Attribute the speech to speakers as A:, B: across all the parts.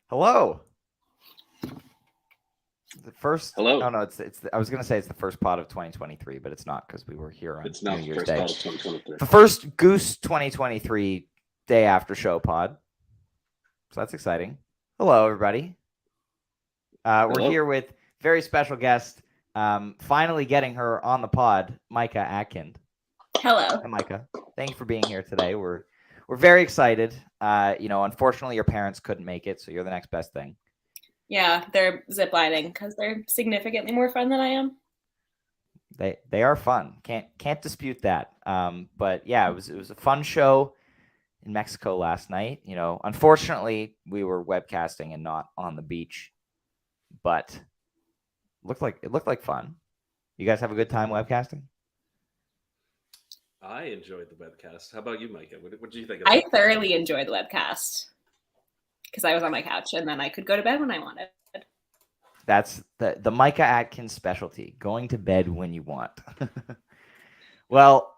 A: Hello. The first.
B: Hello.
A: Oh no, I was gonna say it's the first pod of 2023, but it's not because we were here on
B: It's
A: New
B: not the
A: Year's
B: first
A: Day.
B: part of 2023.
A: The first Goose 2023 day after show pod. So that's exciting. Hello, everybody. We're
B: Hello.
A: here with very special guest. Finally getting her on the pod, Micah Atkind.
C: Hello.
A: Hi, Micah. Thank you for being here today. We're very excited. Unfortunately, your parents couldn't make it, so you're the next best thing.
C: Yeah, they're ziplining because they're significantly more fun than I am.
A: They are fun. Can't dispute that. But yeah, it was a fun show in Mexico last night. Unfortunately, we were webcasting and not on the beach, but it looked like fun. You guys have a good time webcasting?
B: I enjoyed the webcast. How about you, Micah? What did you think of
C: I
B: it?
C: thoroughly enjoyed the webcast because I was on my couch and then I could go to bed when I wanted.
A: That's the Micah Atkins specialty: going to bed when you want. Well,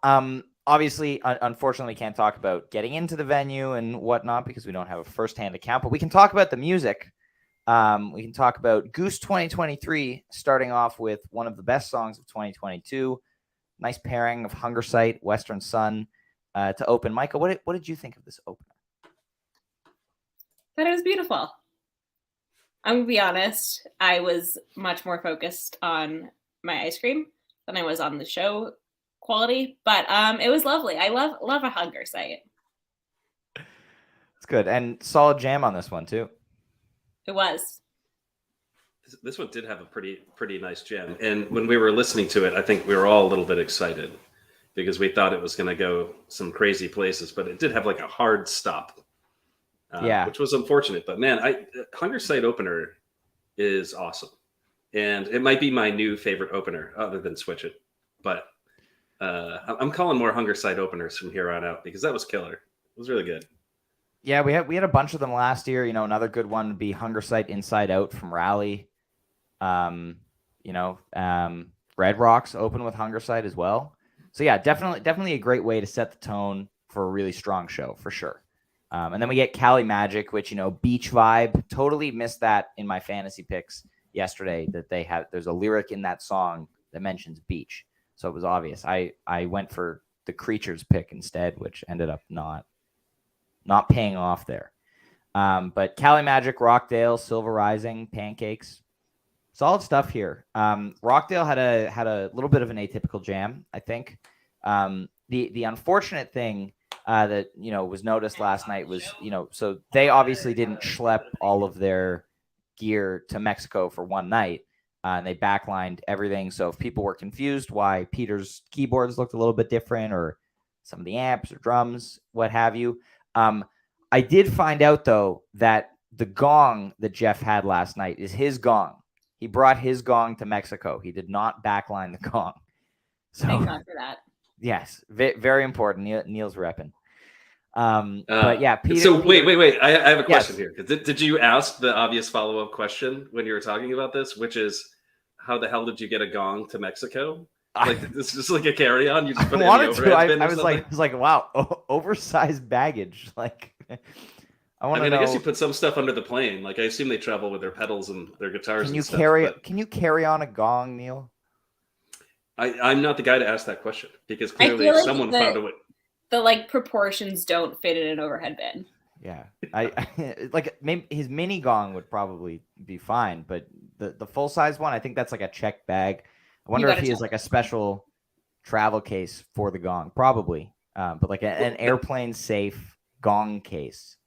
A: obviously, unfortunately, can't talk about getting into the venue and whatnot because we don't have a firsthand account. But we can talk about the music. We can talk about Goose 2023, starting off with one of the best songs of 2022. Nice pairing of Hunger Sight, Western Sun to open. Michael, what did you think of this opener?
C: But it was beautiful. I'm gonna be honest, I was much more focused on my ice cream than I was on the show quality, but it was lovely. I love a Hunger Sight.
A: It's good, and solid jam on this one too.
C: It was.
B: This one did have a pretty nice jam, and when we were listening to it, I think we were all a little bit excited because we thought it was going to go some crazy places, but it did have like a hard stop, which was unfortunate. But man, Hunger Sight opener is awesome, and it might be my new favorite opener other than Switch It, but I'm calling more Hunger Sight openers from here on out because that was killer. It was really good.
A: Yeah, we had a bunch of them last year. Another good one would be Hunger Sight Inside Out from Rally. Red Rocks open with Hunger Sight as well. So yeah, definitely a great way to set the tone for a really strong show for sure. And then we get Cali Magic, which beach vibe. Totally missed that in my fantasy picks yesterday. That there's a lyric in that song that mentions beach, so it was obvious. I went for the Creatures pick instead, which ended up not paying off there. But Cali Magic, Rockdale, Silver Rising, Pancakes. Solid stuff here. Rockdale had a little bit of an atypical jam, I think. The unfortunate thing that was noticed last night was so they obviously didn't schlep all of their gear to Mexico for one night, and they backlined everything. So if people were confused why Peter's keyboards looked a little bit different, or some of the amps or drums, what have you, I did find out though that the gong that Jeff had last night is his gong. He brought his gong to Mexico. He did not backline the gong. So,
C: thank God for that.
A: Yes, very important. Neil's repping. But yeah, Peter.
B: So wait. I have a question
A: Yes.
B: here. Did you ask the obvious follow-up question when you were talking about this, which is, how the hell did you get a gong to Mexico? Like, this is like a carry-on. You just put it in the overhead bin or something?
A: I was like, wow, oversized baggage. Like, I
B: guess you put some stuff under the plane. Like, I assume they travel with their pedals and their guitars.
A: Can you carry on a gong, Neil?
B: I'm not the guy to ask that question because clearly
C: like
B: someone found a way.
C: The proportions don't fit in an overhead bin.
A: Yeah, I like maybe his mini gong would probably be fine, but the full size one, I think that's like a checked bag. I wonder if he has like a special travel case for the gong, probably, but like an airplane safe gong case.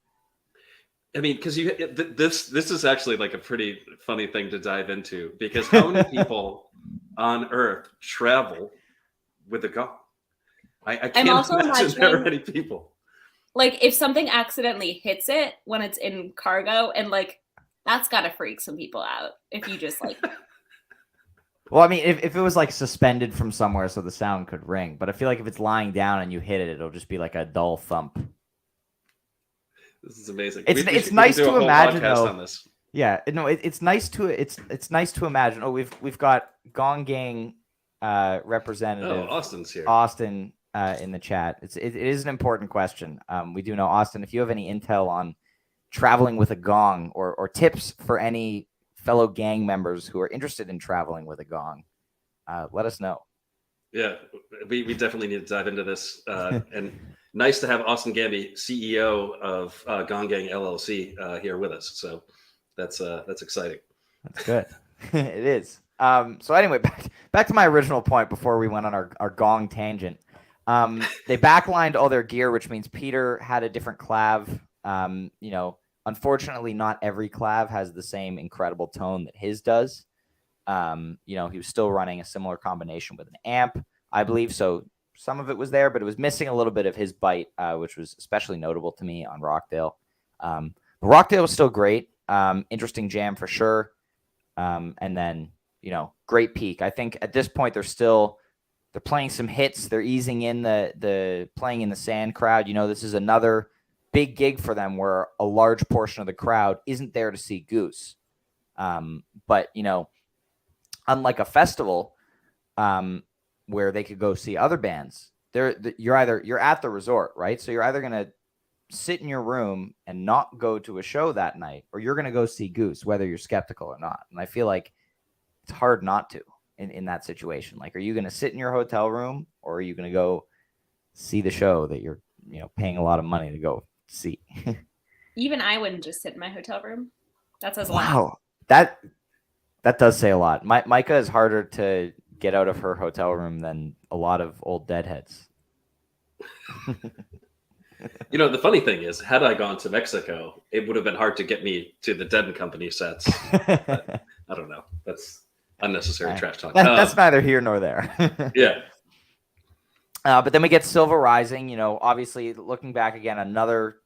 B: I mean, because this is actually like a pretty funny thing to dive into, because how many people on Earth travel with a gong? I can't imagine there are any people.
C: Like, if something accidentally hits it when it's in cargo, and like that's gotta freak some people out. If you just like.
A: Well, I mean, if it was like suspended from somewhere so the sound could ring, but I feel like if it's lying down and you hit it, it'll just be like a dull thump.
B: This is amazing.
A: It's nice to imagine though. Yeah, no, it's nice to imagine. Oh, we've got Gong Gang representative.
B: Oh, Austin's here.
A: Austin in the chat. It is an important question. We do know, Austin, if you have any intel on traveling with a gong, or tips for any fellow gang members who are interested in traveling with a gong, let us know.
B: Yeah, we definitely need to dive into this. And nice to have Austin Gamby, CEO of Gong Gang LLC, here with us. So that's exciting.
A: That's good. It is. So anyway, back to my original point before we went on our gong tangent. They backlined all their gear, which means Peter had a different clav. Unfortunately, not every clav has the same incredible tone that his does. He was still running a similar combination with an amp, I believe. So some of it was there, but it was missing a little bit of his bite, which was especially notable to me on Rockdale. But Rockdale was still great. Interesting jam for sure. And then, great peak. I think at this point they're playing some hits. They're easing in the playing in the sand crowd. This is another big gig for them where a large portion of the crowd isn't there to see Goose. But unlike a festival, where they could go see other bands, you're at the resort, right? So you're either going to sit in your room and not go to a show that night, or you're going to go see Goose, whether you're skeptical or not. And I feel like it's hard not to in that situation. Like, are you going to sit in your hotel room, or are you going to go see the show that you're, paying a lot of money to go see?
C: Even I wouldn't just sit in my hotel room. That says a lot.
A: Wow. That does say a lot. Micah is harder to get out of her hotel room than a lot of old deadheads.
B: The funny thing is, had I gone to Mexico, it would have been hard to get me to the Dead and Company sets. But I don't know. That's unnecessary trash talk.
A: That's neither here nor there.
B: Yeah.
A: But then we get Silver Rising. Obviously, looking back again, another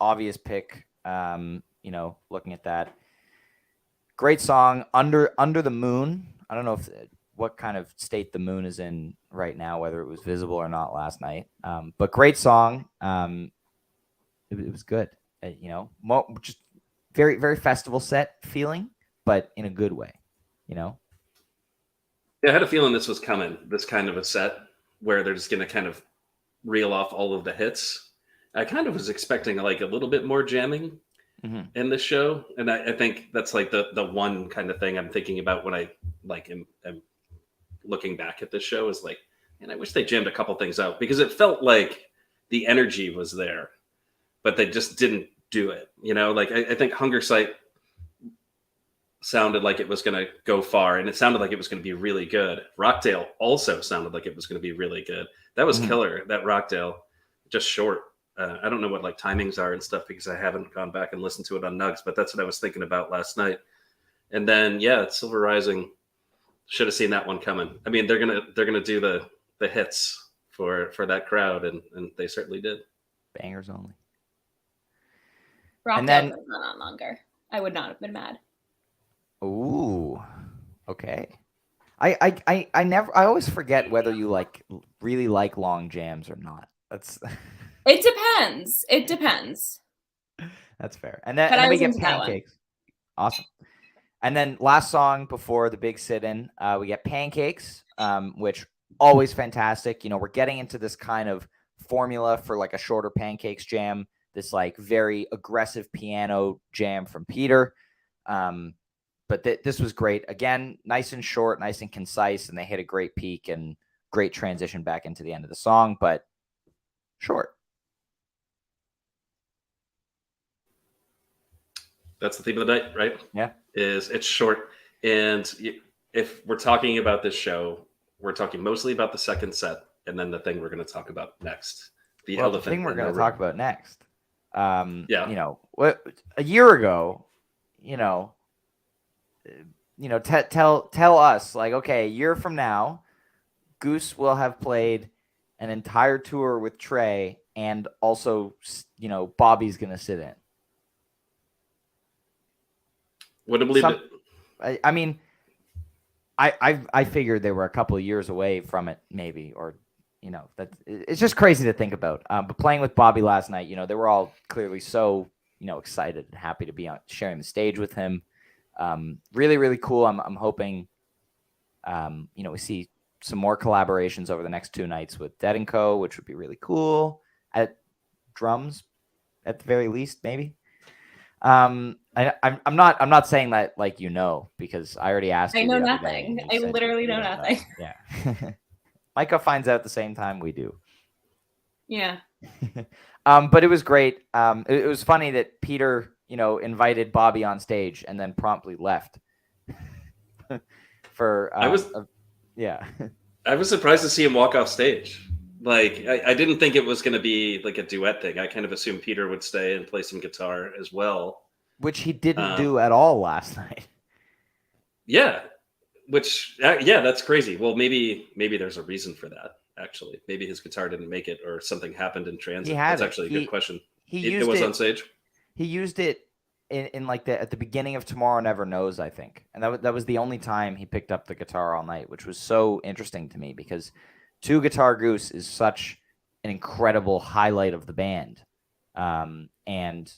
A: obvious pick. Looking at that. Great song, Under the Moon. I don't know what kind of state the moon is in right now, whether it was visible or not last night. But great song. It was good. Just very, very festival set feeling, but in a good way.
B: Yeah, I had a feeling this was coming. This kind of a set where they're just going to kind of reel off all of the hits. I kind of was expecting like a little bit more jamming in the show, and I think that's like the one kind of thing I'm thinking about when I am looking back at this show is like, and I wish they jammed a couple things out, because it felt like the energy was there, but they just didn't do it. I think Hunger Site sounded like it was going to go far, and it sounded like it was going to be really good. Rockdale also sounded like it was going to be really good. That was killer. That Rockdale, just short. I don't know what like timings are and stuff, because I haven't gone back and listened to it on Nugs, but that's what I was thinking about last night. And then, Silver Rising, should have seen that one coming. I mean, they're gonna do the hits for that crowd, and they certainly did.
A: Bangers only.
C: Rockdale could have gone on longer. I would not have been mad.
A: Ooh, okay. I always forget whether you really like long jams or not.
C: It depends.
A: That's fair. And then we get Pancakes. Awesome. And then last song before the big sit-in, we get Pancakes, which always fantastic. We're getting into this kind of formula for like a shorter Pancakes jam, this like very aggressive piano jam from Peter. But this was great. Again, nice and short, nice and concise, and they hit a great peak and great transition back into the end of the song, but short.
B: That's the theme of the night, right?
A: Yeah.
B: It's short. And if we're talking about this show, we're talking mostly about the second set, and then the thing we're going to talk about next. The
A: thing we're going to talk about next.
B: What
A: a year ago, tell us, like, okay, a year from now, Goose will have played an entire tour with Trey, and also, Bobby's going to sit in.
B: Wouldn't believe it.
A: I mean, I figured they were a couple of years away from it, maybe, or that it's just crazy to think about. But playing with Bobby last night, they were all clearly so excited and happy to be sharing the stage with him. Really, really cool. I'm hoping, we see some more collaborations over the next 2 nights with Dead & Co., which would be really cool. At drums, at the very least, maybe. I'm not saying that like because I already asked
C: I
A: you
C: know
A: the other day.
C: nothing.
A: And you
C: I
A: said
C: literally
A: you
C: know
A: don't
C: nothing.
A: Yeah. Micah finds out at the same time we do.
C: Yeah.
A: But it was great. It was funny that Peter, invited Bobby on stage and then promptly left. For yeah.
B: I was surprised to see him walk off stage. Like I didn't think it was going to be like a duet thing. I kind of assumed Peter would stay and play some guitar as well,
A: which he didn't do at all last night.
B: Yeah, yeah, that's crazy. Well, maybe there's a reason for that. Actually, maybe his guitar didn't make it, or something happened in transit. That's actually a good question. It was on stage.
A: He used it in like at the beginning of Tomorrow Never Knows, I think, and that was the only time he picked up the guitar all night, which was so interesting to me because Two Guitar Goose is such an incredible highlight of the band, and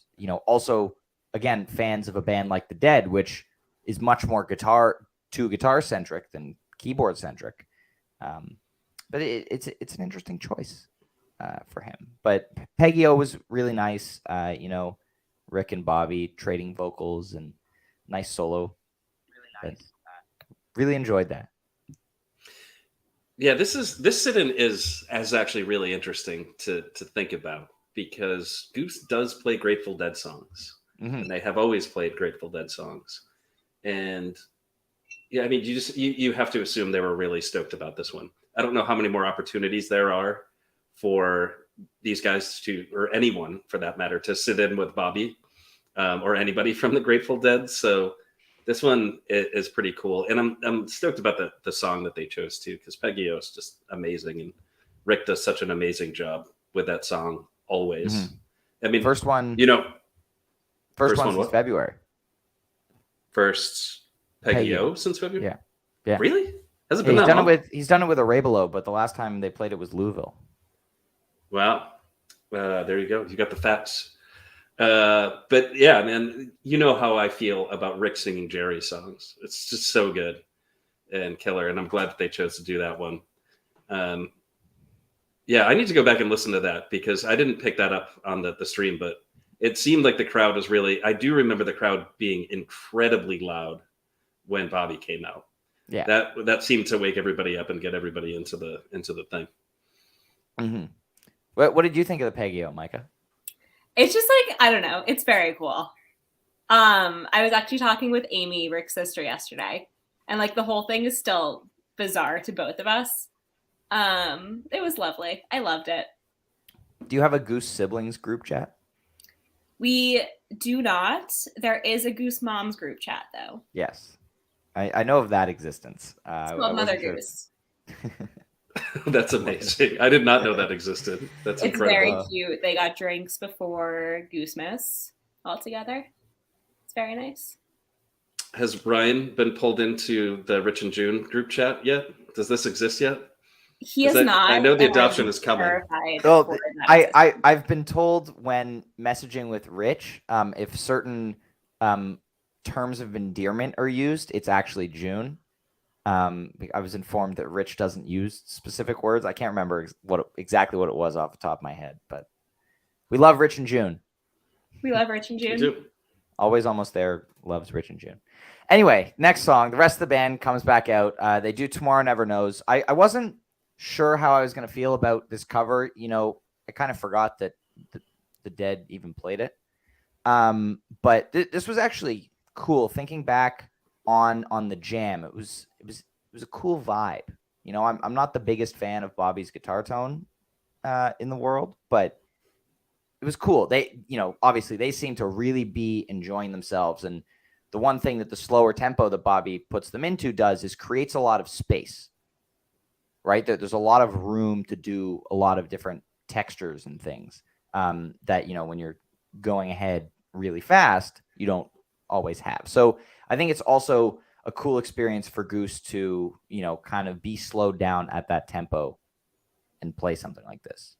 A: also again fans of a band like the Dead, which is much more guitar centric than keyboard centric. But it's an interesting choice for him. But Peggy O was really nice. Rick and Bobby trading vocals and nice solo. Really nice. Really enjoyed that.
B: Yeah, this sit-in is actually really interesting to think about because Goose does play Grateful Dead songs, and they have always played Grateful Dead songs. And yeah, I mean, you have to assume they were really stoked about this one. I don't know how many more opportunities there are for these guys or anyone for that matter, to sit in with Bobby or anybody from the Grateful Dead. So this one is pretty cool. And I'm stoked about the song that they chose too, because Peggy O is just amazing. And Rick does such an amazing job with that song always. Mm-hmm. I mean,
A: first one since February.
B: First Peggy O since February?
A: Yeah.
B: Really? Has it been that long?
A: He's done it with Arabelo, but the last time they played it was Louisville.
B: Wow. There you go. You got the facts. But yeah, man, you know how I feel about Rick singing Jerry songs. It's just so good and killer. And I'm glad that they chose to do that one. Yeah, I need to go back and listen to that because I didn't pick that up on the stream, but it seemed like the crowd was I do remember the crowd being incredibly loud when Bobby came out.
A: Yeah,
B: that seemed to wake everybody up and get everybody into the thing.
A: Mm-hmm. What did you think of the Peggy O, Micah?
C: It's just like, I don't know. It's very cool. I was actually talking with Amy, Rick's sister, yesterday, and like the whole thing is still bizarre to both of us. It was lovely. I loved it.
A: Do you have a Goose siblings group chat?
C: We do not. There is a Goose Moms group chat, though.
A: Yes. I know of that existence.
C: It's called Mother Goose.
B: That's amazing. I did not know that existed. It's incredible.
C: Very cute. They got drinks before Goosemas all together. It's very nice.
B: Has Brian been pulled into the Rich and June group chat yet? Does this exist yet?
C: He is not.
B: I know the adoption is coming.
A: Well, I've been told when messaging with Rich, if certain terms of endearment are used, it's actually June. I was informed that Rich doesn't use specific words. I can't remember exactly what it was off the top of my head, but we love Rich and June.
C: We love Rich and June.
B: We do.
A: Always Almost There loves Rich and June. Anyway, next song. The rest of the band comes back out. They do Tomorrow Never Knows. I wasn't sure how I was going to feel about this cover. I kind of forgot that the Dead even played it. But this was actually cool. Thinking back on the jam, it was a cool vibe. I'm not the biggest fan of Bobby's guitar tone in the world, but it was cool. They, obviously they seem to really be enjoying themselves. And the one thing that the slower tempo that Bobby puts them into does is creates a lot of space, right? There's a lot of room to do a lot of different textures and things that, when you're going ahead really fast, you don't always have. So I think it's also a cool experience for Goose to, kind of be slowed down at that tempo and play something like this.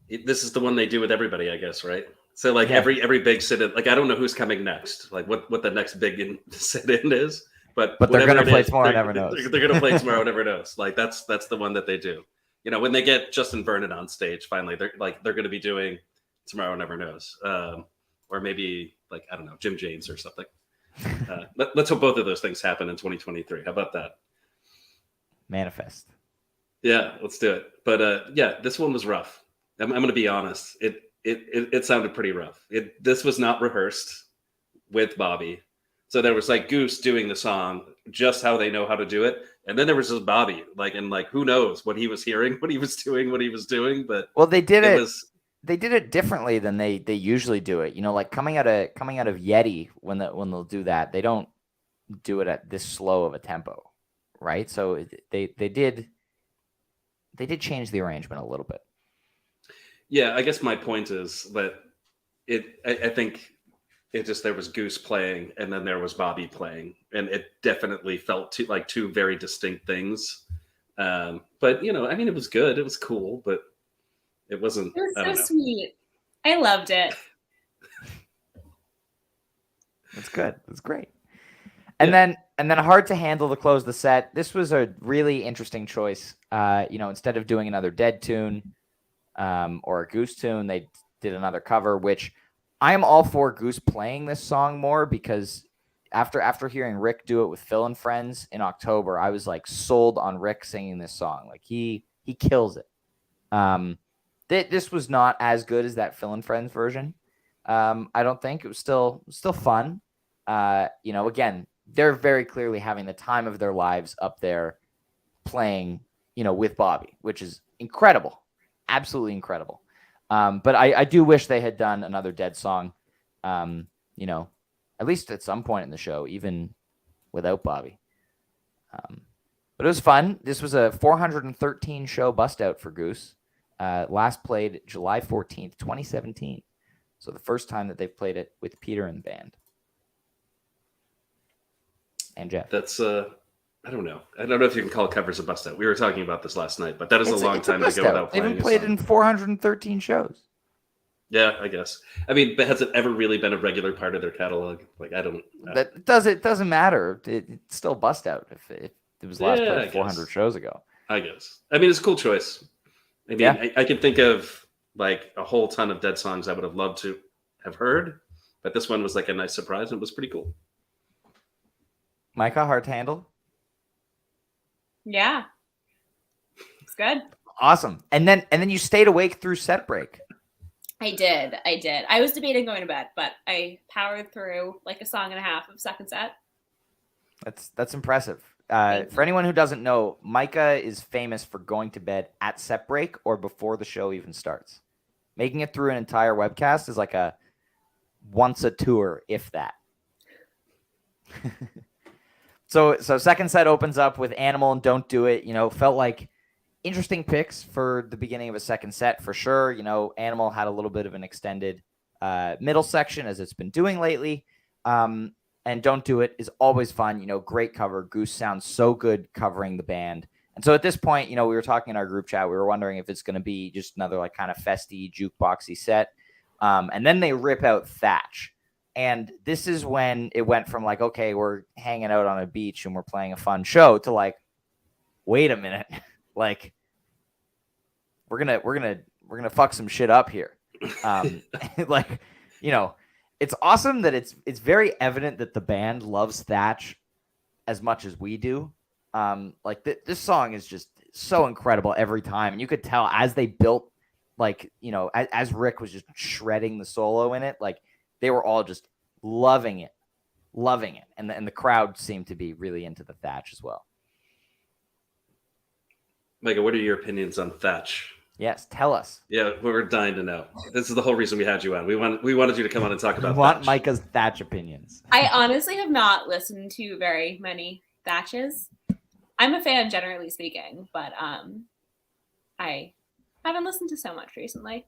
B: This is the one they do with everybody, I guess, right? So like every big sit-in, like I don't know who's coming next, like what the next big sit-in is, but
A: they're going to play Tomorrow Never Knows.
B: They're going to play Tomorrow Never Knows. Like that's the one that they do. When they get Justin Vernon on stage, finally, they're going to be doing Tomorrow Never Knows, or maybe like, I don't know, Jim James or something. Let's hope both of those things happen in 2023. How about that?
A: Manifest.
B: Yeah, let's do it. But yeah, this one was rough. I'm going to be honest. It sounded pretty rough. This was not rehearsed with Bobby. So there was like Goose doing the song just how they know how to do it, and then there was just Bobby, like, and like who knows what he was hearing, what he was doing. But
A: well, they did it. They did it differently than they usually do it. You know, like coming out of Yeti when they'll do that, they don't do it at this slow of a tempo, right? So they did change the arrangement a little bit.
B: Yeah, I guess my point is that I think it just, there was Goose playing and then there was Bobby playing, and it definitely felt two very distinct things. But you know, I mean, it was good, it was cool, but it wasn't.
C: It was so sweet. I loved it.
A: That's good. That's great. And then hard to handle to close the set. This was a really interesting choice. You know, instead of doing another Dead tune or a Goose tune, they did another cover, which I am all for Goose playing this song more, because after hearing Rick do it with Phil and Friends in October, I was like sold on Rick singing this song. Like he kills it. This was not as good as that Phil and Friends version. I don't think it was still fun. You know, again, they're very clearly having the time of their lives up there playing, you know, with Bobby, which is incredible. Absolutely incredible. But I do wish they had done another Dead song, you know, at least at some point in the show, even without Bobby. But it was fun. This was a 413 show bust out for Goose. Last played July 14th, 2017. So the first time that they've played it with Peter and the band. And Jeff.
B: That's I don't know. I don't know if you can call covers a bust out. We were talking about this last night, but that is a long time to go without playing.
A: They haven't played in 413 shows.
B: Yeah, I guess. I mean, but has it ever really been a regular part of their catalog? Like, I don't.
A: That doesn't matter. It's still bust out if it was last played 400 shows ago.
B: I guess. I mean, it's a cool choice. I mean, yeah. I can think of like a whole ton of Dead songs I would have loved to have heard, but this one was like a nice surprise and it was pretty cool.
A: Micah, hard to handle?
C: Yeah. It's good.
A: Awesome. And then you stayed awake through set break.
C: I did. I was debating going to bed, but I powered through like a song and a half of second set.
A: That's impressive. For anyone who doesn't know, Micah is famous for going to bed at set break or before the show even starts. Making it through an entire webcast is like a once a tour, if that. So second set opens up with Animal and Don't Do It. You know, felt like interesting picks for the beginning of a second set for sure. You know, Animal had a little bit of an extended middle section as it's been doing lately. And Don't Do It is always fun. You know, great cover. Goose sounds so good covering the band. And so at this point, you know, we were talking in our group chat. We were wondering if it's going to be just another like kind of festy, jukeboxy set. And then they rip out Thatch. And this is when it went from like, okay, we're hanging out on a beach and we're playing a fun show to like, wait a minute, like we're gonna fuck some shit up here. Like, you know, it's awesome that it's very evident that the band loves Thatch as much as we do. Like this song is just so incredible every time, and you could tell as they built, like, you know, as Rick was just shredding the solo in it, like. They were all just loving it, and the crowd seemed to be really into the Thatch as well.
B: Micah, what are your opinions on Thatch?
A: Yes, tell us.
B: Yeah, we're dying to know. This is the whole reason we had you on. We wanted you to come on and talk about.
A: We want
B: Thatch.
A: Micah's Thatch opinions.
C: I honestly have not listened to very many Thatches. I'm a fan, generally speaking, but I haven't listened to so much recently.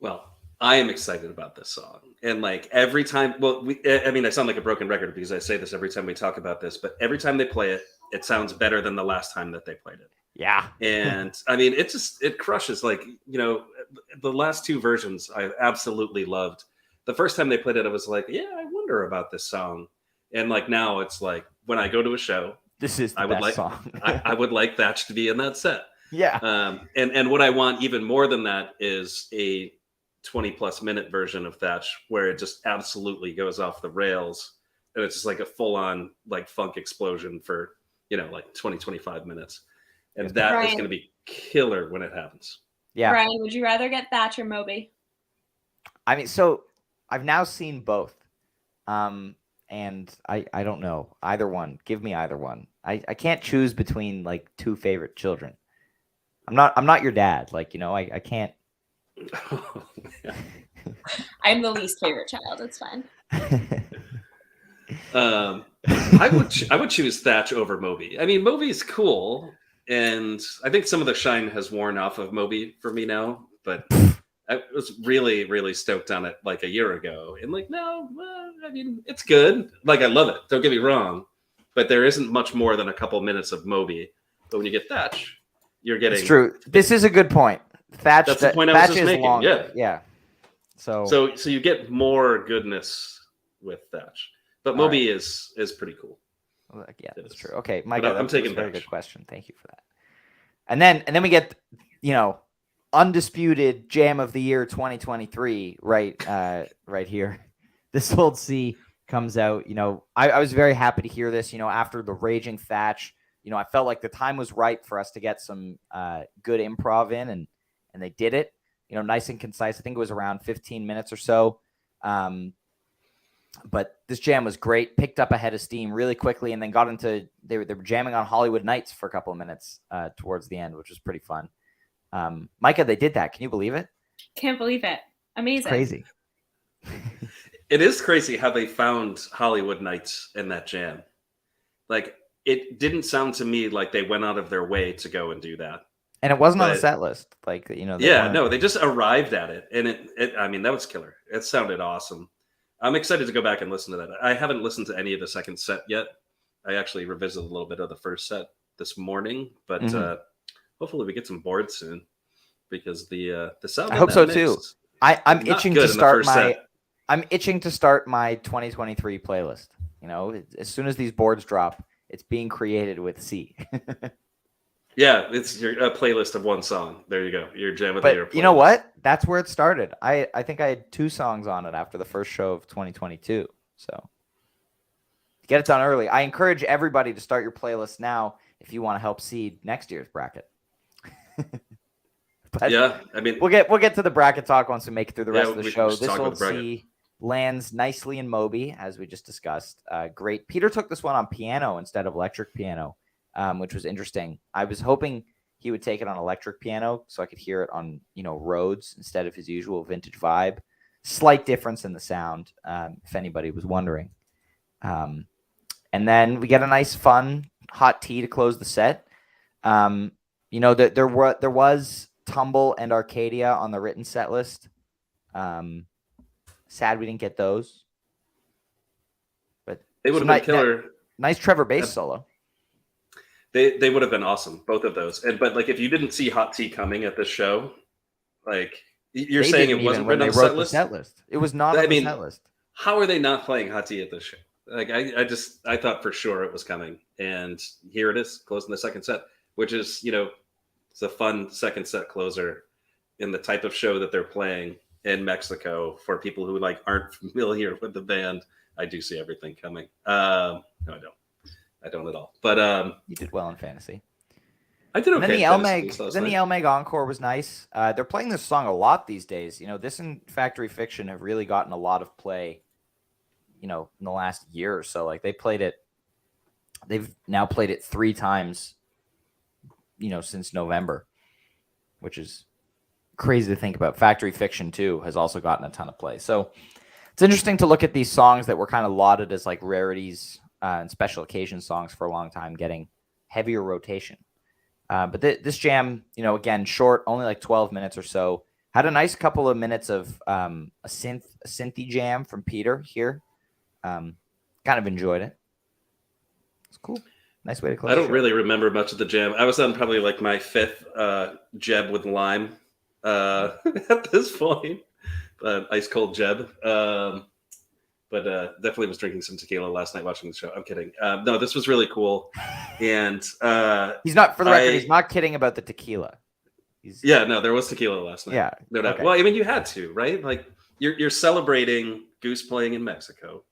B: Well, I am excited about this song. And like every time, I mean, I sound like a broken record because I say this every time we talk about this, but every time they play it, it sounds better than the last time that they played it.
A: Yeah.
B: And I mean, it crushes. Like, you know, the last two versions I absolutely loved. The first time they played it, I was like, yeah, I wonder about this song. And like now it's like when I go to a show,
A: this is the best song.
B: I would like Thatch to be in that set.
A: Yeah.
B: And what I want even more than that is a 20+ minute version of Thatch where it just absolutely goes off the rails, and it's just like a full on like funk explosion for like 20-25 minutes, and that is
C: Brian.
B: going to be killer when it happens.
A: Yeah.
C: Brian, would you rather get Thatch or Moby?
A: I mean, so I've now seen both. And I don't know either one. Give me either one. I can't choose between like two favorite children. I'm not your dad. Like, I can't.
C: I'm the least favorite child. It's fine.
B: I would choose Thatch over Moby. I mean, Moby's cool, and I think some of the shine has worn off of Moby for me now. But I was really, really stoked on it like a year ago, and like, no, I mean, it's good. Like, I love it. Don't get me wrong, but there isn't much more than a couple minutes of Moby. But when you get Thatch, you're getting.
A: It's true. This is a good point. Thatch.
B: That's the point I was just making.
A: Longer.
B: Yeah.
A: So
B: you get more goodness with Thatch, but Moby is pretty cool.
A: Yeah, that's true. Okay, Mike,
B: I'm taking
A: a very
B: Thatch.
A: good question. Thank you for that. And then we get undisputed Jam of the Year 2023 right here. This Old Sea comes out. I was very happy to hear this. After the raging Thatch, I felt like the time was ripe for us to get some good improv in, and they did it. Nice and concise. I think it was around 15 minutes or so. But this jam was great. Picked up a head of steam really quickly, and then got into they were jamming on Hollywood Nights for a couple of minutes towards the end, which was pretty fun. Micah, they did that. Can you believe it?
C: Can't believe it. Amazing.
A: Crazy.
B: It is crazy how they found Hollywood Nights in that jam. Like, it didn't sound to me like they went out of their way to go and do that.
A: And it wasn't on the set list. Like,
B: they just arrived at it. And I mean, that was killer. It sounded awesome. I'm excited to go back and listen to that. I haven't listened to any of the second set yet. I actually revisited a little bit of the first set this morning, but hopefully we get some boards soon, because the sound.
A: I hope so too. I'm itching to start my 2023 playlist. As soon as these boards drop, it's being created with C.
B: Yeah, it's your playlist of one song. There you go. Your Jam of the Year playlist.
A: You know what? That's where it started. I think I had 2 songs on it after the first show of 2022. So get it done early. I encourage everybody to start your playlist now if you want to help seed next year's bracket. But
B: yeah, I mean,
A: we'll get to the bracket talk once we make it through the rest of the show. This Old Sea lands nicely in Moby, as we just discussed. Great. Peter took this one on piano instead of electric piano. Which was interesting. I was hoping he would take it on electric piano so I could hear it on, Rhodes instead of his usual vintage vibe. Slight difference in the sound, if anybody was wondering. And then we get a nice, fun, hot tea to close the set. There was Tumble and Arcadia on the written set list. Sad we didn't get those. But
B: they would have been killer.
A: Nice Trevor bass solo.
B: They would have been awesome, both of those. But like, if you didn't see Hot Tea coming at this show, like, you're saying it wasn't written on the set list?
A: It was not on the set list.
B: How are they not playing Hot Tea at this show? Like, I thought for sure it was coming, and here it is, closing the second set, which is, it's a fun second set closer in the type of show that they're playing in Mexico. For people who aren't familiar with the band, I do see everything coming. No, I don't. I don't at all. But
A: you did well in fantasy.
B: I did okay.
A: Then the El-Meg Encore was nice. They're playing this song a lot these days. This and Factory Fiction have really gotten a lot of play, in the last year or so. Like, they've now played it 3 times, since November, which is crazy to think about. Factory Fiction too has also gotten a ton of play. So it's interesting to look at these songs that were kind of lauded as like rarities and special occasion songs for a long time getting heavier rotation. But this jam, again, short, only like 12 minutes or so. Had a nice couple of minutes of a synthy jam from Peter here. Kind of enjoyed it. It's cool. Nice way to close.
B: I don't really remember much of the jam. I was on probably like my 5th Jeb with lime at this point. Ice cold Jeb. But but definitely was drinking some tequila last night watching the show. I'm kidding. No, this was really cool. And
A: he's not, for the record, he's not kidding about the tequila.
B: No, there was tequila last night.
A: Yeah.
B: No doubt.
A: Okay.
B: Well, I mean, you had to, right? Like you're celebrating Goose playing in Mexico.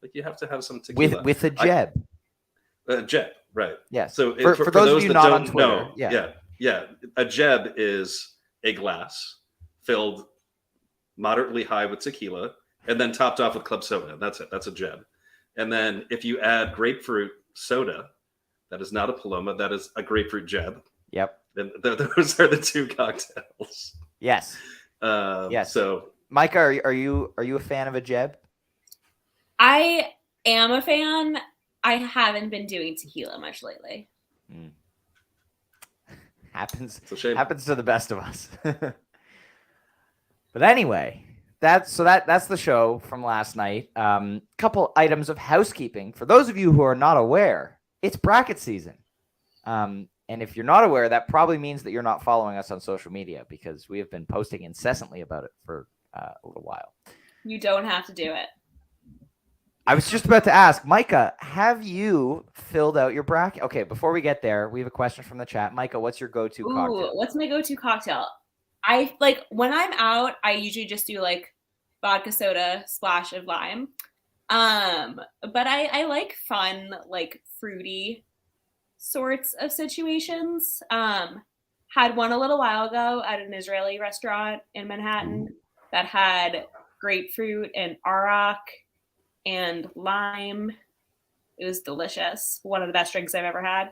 B: Like you have to have some tequila.
A: With a jeb.
B: Jeb, right.
A: Yeah.
B: So
A: for those of you not on Twitter,
B: yeah. A jeb is a glass filled moderately high with tequila and then topped off with club soda. That's it. That's a jeb. And then if you add grapefruit soda, that is not a Paloma. That is a grapefruit jeb.
A: Yep.
B: And those are the two cocktails.
A: Yes.
B: Yes. So,
A: Micah, are you a fan of a jeb?
C: I am a fan. I haven't been doing tequila much lately.
A: Happens.
B: It's a shame.
A: Happens to the best of us. But anyway, that's the show from last night. Couple items of housekeeping for those of you who are not aware. It's bracket season. And if you're not aware, that probably means that you're not following us on social media because we have been posting incessantly about it for a little while.
C: You don't have to do it.
A: I was just about to ask, Micah, have you filled out your bracket? Okay, before we get there, we have a question from the chat. Micah, what's your go-to cocktail?
C: What's my go-to cocktail? I like when I'm out, I usually just do like vodka soda, splash of lime. But I like fun, like fruity sorts of situations. Had one a little while ago at an Israeli restaurant in Manhattan that had grapefruit and arak and lime. It was delicious. One of the best drinks I've ever had.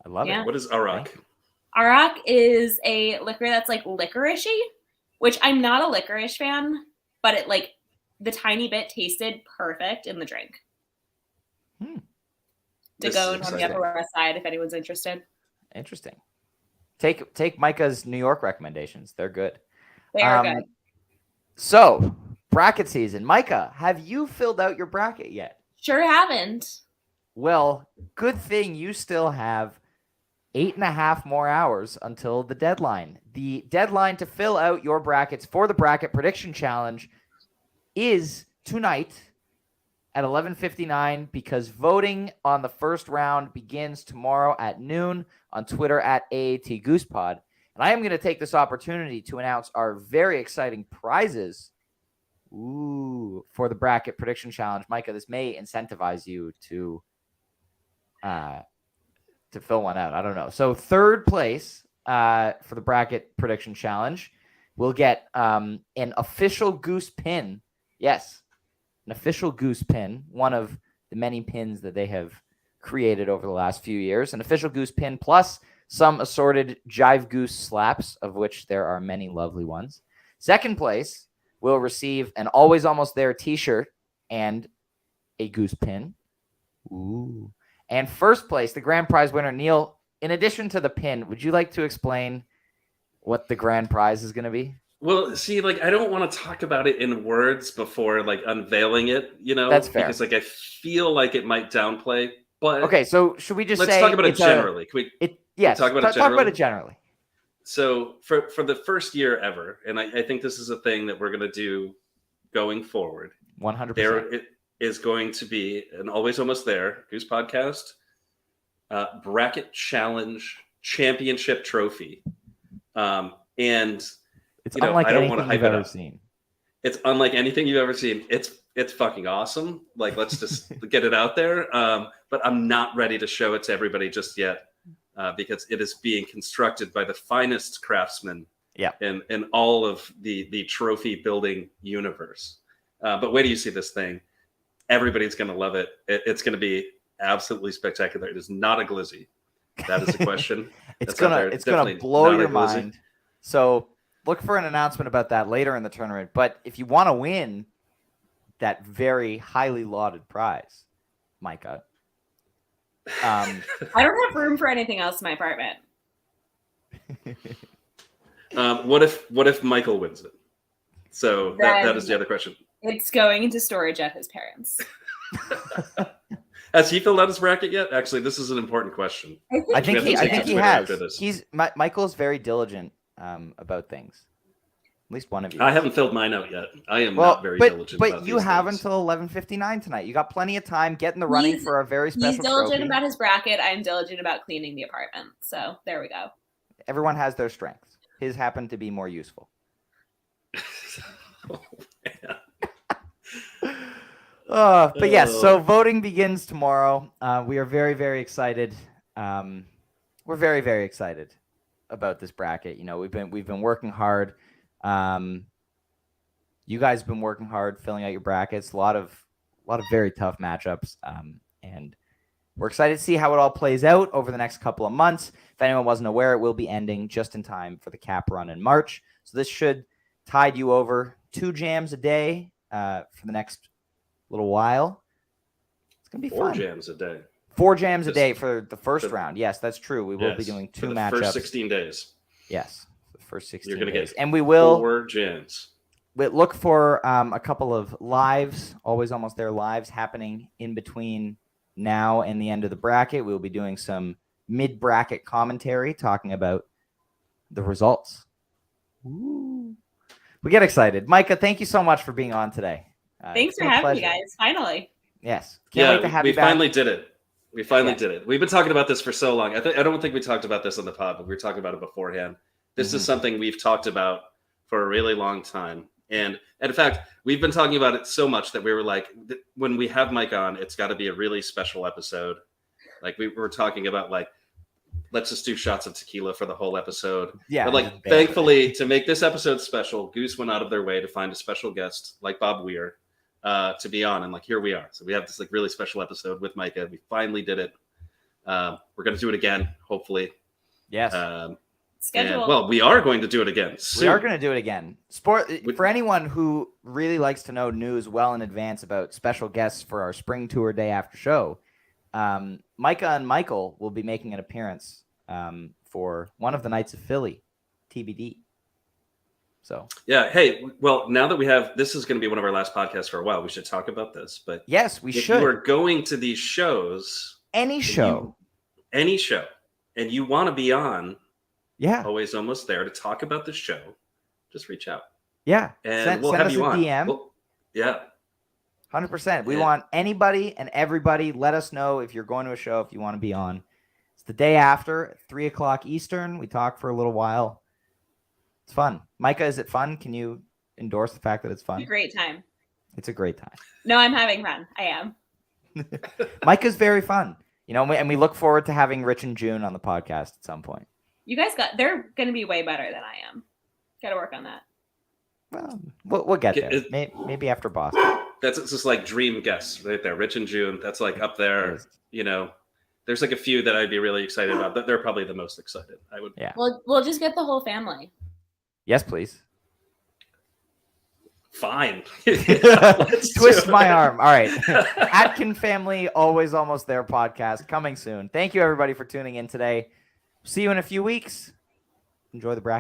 A: I love it.
B: What is arak?
C: Arak is a liquor that's like licoricey, which I'm not a licorice fan, but it like the tiny bit tasted perfect in the drink. To go on the Upper West Side if anyone's interested.
A: Interesting. Take Micah's New York recommendations. They're good.
C: They are good.
A: So, bracket season. Micah, have you filled out your bracket yet?
C: Sure haven't.
A: Well, good thing you still have 8.5 more hours until the deadline. The deadline to fill out your brackets for the Bracket Prediction Challenge is tonight at 11:59 because voting on the first round begins tomorrow at noon on Twitter at AAT Goosepod. And I am going to take this opportunity to announce our very exciting prizes for the Bracket Prediction Challenge. Micah, this may incentivize you to fill one out. I don't know. So third place for the Bracket Prediction Challenge will get an official Goose pin. Yes, an official Goose pin, one of the many pins that they have created over the last few years. An official Goose pin plus some assorted Jive Goose slaps, of which there are many lovely ones. Second place will receive an Always Almost There t-shirt and a Goose pin. Ooh. And first place, the grand prize winner, Neil, in addition to the pin, would you like to explain what the grand prize is going to be?
B: Well, see, like, I don't want to talk about it in words before, like, unveiling it, you know?
A: That's fair.
B: Because, like, I feel like it might downplay, but...
A: Okay, so should we just
B: let's talk about it generally.
A: Yes,
B: talk about it
A: generally.
B: So, for the first year ever, and I think this is a thing that we're going to do going forward.
A: 100%.
B: There is going to be an Always Almost There Goose Podcast Bracket Challenge Championship Trophy. And...
A: It's unlike anything you've ever seen.
B: It's unlike anything you've ever seen. It's fucking awesome. Like, let's just get it out there. But I'm not ready to show it to everybody just yet because it is being constructed by the finest craftsmen in all of the trophy building universe. But wait till you see this thing. Everybody's going to love it. It's going to be absolutely spectacular. It is not a glizzy. That is a question.
A: It's gonna blow your mind. So look for an announcement about that later in the tournament. But if you want to win that very highly lauded prize, Micah,
C: I don't have room for anything else in my apartment.
B: What if Michael wins it? So that is the other question.
C: It's going into storage at his parents.
B: Has he filled out his bracket yet? Actually, this is an important question.
A: I think he has. Michael's very diligent about things. At least one of you.
B: I haven't filled mine out yet. I am not very diligent.
A: But you have
B: things.
A: until 11:59 tonight. You got plenty of time. Get in the running for a very special
C: He's diligent
A: trophy.
C: about his bracket. I'm diligent about cleaning the apartment. So there we go.
A: Everyone has their strengths. His happened to be more useful. But yes, so voting begins tomorrow. We are very, very excited. We're very, very excited about this bracket. You know, we've been working hard. You guys have been working hard filling out your brackets. A lot of very tough matchups. And we're excited to see how it all plays out over the next couple of months. If anyone wasn't aware, it will be ending just in time for the cap run in March. So this should tide you over 2 jams a day for the next little while. It's gonna be
B: 4
A: fun.
B: 4 jams a day.
A: 4 jams a day for the first round. Yes, that's true. We will be doing 2 matchups.
B: First 16 days.
A: Yes, the first 16
B: You're gonna
A: days.
B: get
A: and we will
B: 4 jams.
A: We look for a couple of lives, always almost there lives happening in between now and the end of the bracket. We'll be doing some mid-bracket commentary talking about the results. Ooh. We get excited. Micah, thank you so much for being on today.
C: Thanks for having me, guys. Finally.
A: Yes. Can't wait to have you back.
B: We finally did it. We finally did it. We've been talking about this for so long. I don't think we talked about this on the pod, but we were talking about it beforehand. This is something we've talked about for a really long time. And in fact, we've been talking about it so much that we were like, when we have Mike on, it's got to be a really special episode. Like we were talking about, like, let's just do shots of tequila for the whole episode.
A: Yeah.
B: But like, thankfully, to make this episode special, Goose went out of their way to find a special guest like Bob Weir to be on. And like, here we are. So we have this like really special episode with Micah. We finally did it. We're going to do it again, hopefully.
A: Yes.
C: Schedule.
B: Well, we are going to do it again soon.
A: We are going to do it again. For anyone who really likes to know news well in advance about special guests for our spring tour day after show, Micah and Michael will be making an appearance for one of the nights of Philly, TBD. So
B: yeah, hey, well, now that we have, this is going to be one of our last podcasts for a while. We should talk about this. But
A: yes, we should.
B: If you are going to these shows,
A: any show,
B: and you want to be on.
A: Yeah.
B: Always almost there to talk about the show. Just reach out.
A: Yeah.
B: And we'll have you on.
A: DM.
B: Yeah.
A: 100%. We want anybody and everybody. Let us know if you're going to a show, if you want to be on. It's the day after at 3:00 Eastern. We talk for a little while. It's fun. Micah, is it fun? Can you endorse the fact that it's fun?
C: It's a great time.
A: It's a great time.
C: No, I'm having fun. I am.
A: Micah's very fun. You know, and we look forward to having Rich and June on the podcast at some point.
C: You guys they're going to be way better than I am. Got to work on that.
A: Well, we'll get there. Maybe after Boston.
B: That's just like dream guests right there. Rich and June. That's like up there. You know, there's like a few that I'd be really excited about. They're probably the most excited. I would.
A: Yeah.
C: We'll just get the whole family.
A: Yes, please.
B: Fine.
A: Twist my arm. All right. Atkin Family, Always Almost There podcast coming soon. Thank you, everybody, for tuning in today. See you in a few weeks. Enjoy the bracket.